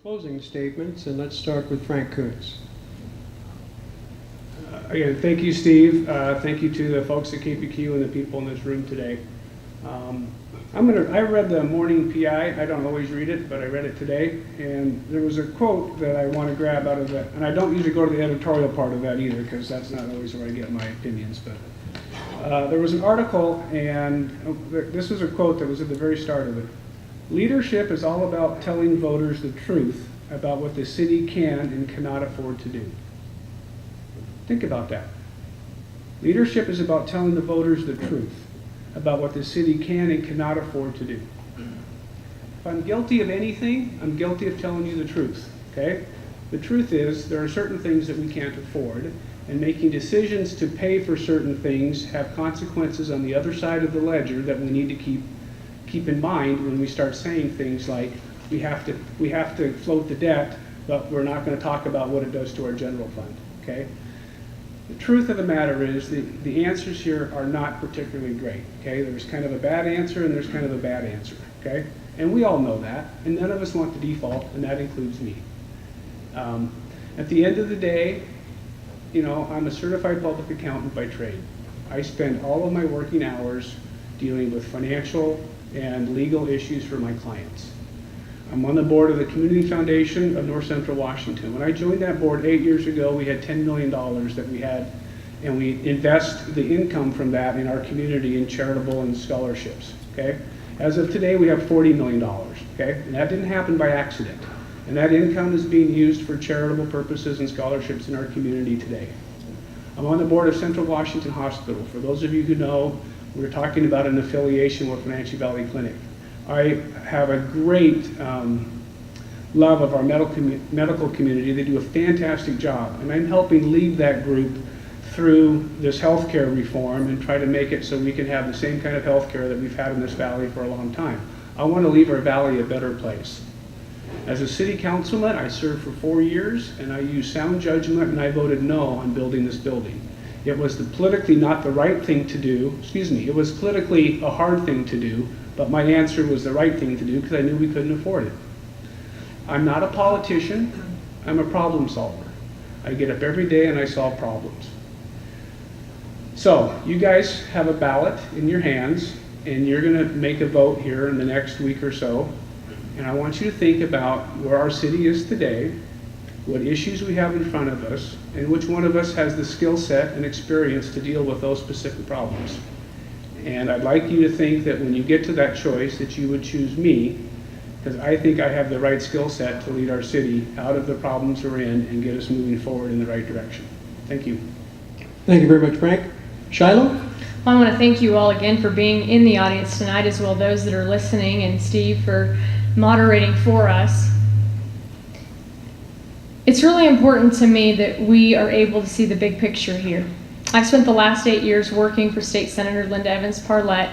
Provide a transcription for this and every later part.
Closing statements, and let's start with Frank Kutz. Again, thank you, Steve. Thank you to the folks at KPQ and the people in this room today. I read the morning PI. I don't always read it, but I read it today, and there was a quote that I want to grab out of that. And I don't usually go to the editorial part of that either, because that's not always where I get my opinions. But there was an article, and this was a quote that was at the very start of it. Leadership is all about telling voters the truth about what the city can and cannot afford to do. Think about that. Leadership is about telling the voters the truth about what the city can and cannot afford to do. If I'm guilty of anything, I'm guilty of telling you the truth, okay? The truth is there are certain things that we can't afford, and making decisions to pay for certain things have consequences on the other side of the ledger that we need to keep in mind when we start saying things like we have to float the debt, but we're not going to talk about what it does to our general fund. Okay. The truth of the matter is the answers here are not particularly great. Okay. There's kind of a bad answer and there's kind of a bad answer. Okay. And we all know that, and none of us want the default, and that includes me. At the end of the day, you know, I'm a certified public accountant by trade. I spend all of my working hours dealing with financial and legal issues for my clients. I'm on the board of the Community Foundation of North Central Washington. When I joined that board 8 years ago, we had $10 million that we had, and we invest the income from that in our community in charitable and scholarships, okay? As of today, we have $40 million, okay? And that didn't happen by accident. And that income is being used for charitable purposes and scholarships in our community today. I'm on the board of Central Washington Hospital. For those of you who know, we're talking about an affiliation with Wenatchee Valley Clinic. I have a great love of our medical community. They do a fantastic job, and I'm helping lead that group through this healthcare reform and try to make it so we can have the same kind of healthcare that we've had in this valley for a long time. I want to leave our valley a better place. As a city councilman, I served for 4 years, and I used sound judgment, and I voted no on building this building. It was politically not the right thing to do. Excuse me, it was politically a hard thing to do, but my answer was the right thing to do because I knew we couldn't afford it. I'm not a politician, I'm a problem solver. I get up every day and I solve problems. So, you guys have a ballot in your hands, and you're gonna make a vote here in the next week or so. And I want you to think about where our city is today, what issues we have in front of us, and which one of us has the skill set and experience to deal with those specific problems. And I'd like you to think that when you get to that choice that you would choose me, because I think I have the right skill set to lead our city out of the problems we're in and get us moving forward in the right direction. Thank you. Thank you very much, Frank. Shilo? Well, I want to thank you all again for being in the audience tonight, as well as those that are listening, and Steve for moderating for us. It's really important to me that we are able to see the big picture here. I've spent the last 8 years working for State Senator Linda Evans Parlett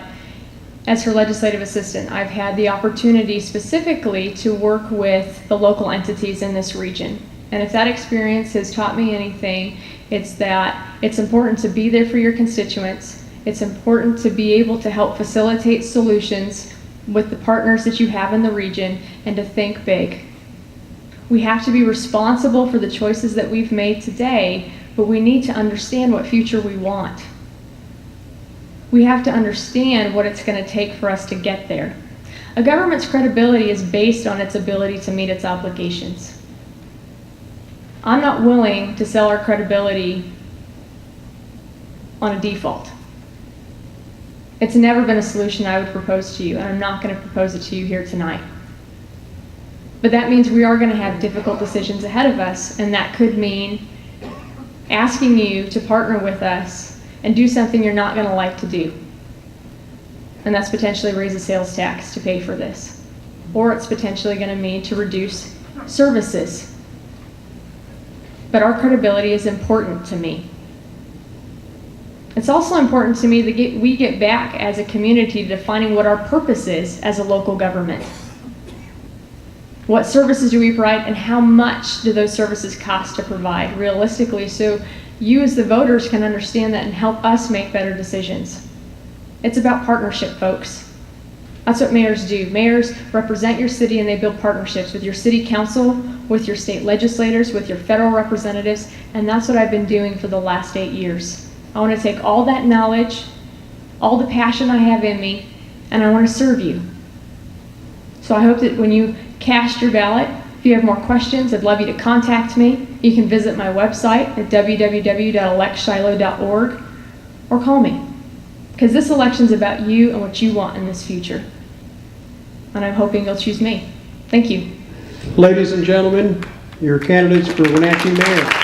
as her legislative assistant. I've had the opportunity specifically to work with the local entities in this region. And if that experience has taught me anything, it's that it's important to be there for your constituents. It's important to be able to help facilitate solutions with the partners that you have in the region, and to think big. We have to be responsible for the choices that we've made today, but we need to understand what future we want. We have to understand what it's going to take for us to get there. A government's credibility is based on its ability to meet its obligations. I'm not willing to sell our credibility on a default. It's never been a solution I would propose to you, and I'm not going to propose it to you here tonight. But that means we are going to have difficult decisions ahead of us, and that could mean asking you to partner with us and do something you're not going to like to do. And that's potentially raise a sales tax to pay for this. Or it's potentially going to mean to reduce services. But our credibility is important to me. It's also important to me that we get back as a community to defining what our purpose is as a local government. What services do we provide, and how much do those services cost to provide realistically, so you as the voters can understand that and help us make better decisions. It's about partnership, folks. That's what mayors do. Mayors represent your city and they build partnerships with your city council, with your state legislators, with your federal representatives, and that's what I've been doing for the last 8 years. I want to take all that knowledge, all the passion I have in me, and I want to serve you. So I hope that when you cast your ballot, if you have more questions, I'd love you to contact me. You can visit my website at www.electshilo.org or call me. Because this election's about you and what you want in this future. And I'm hoping you'll choose me. Thank you. Ladies and gentlemen, your candidates for Wenatchee Mayor.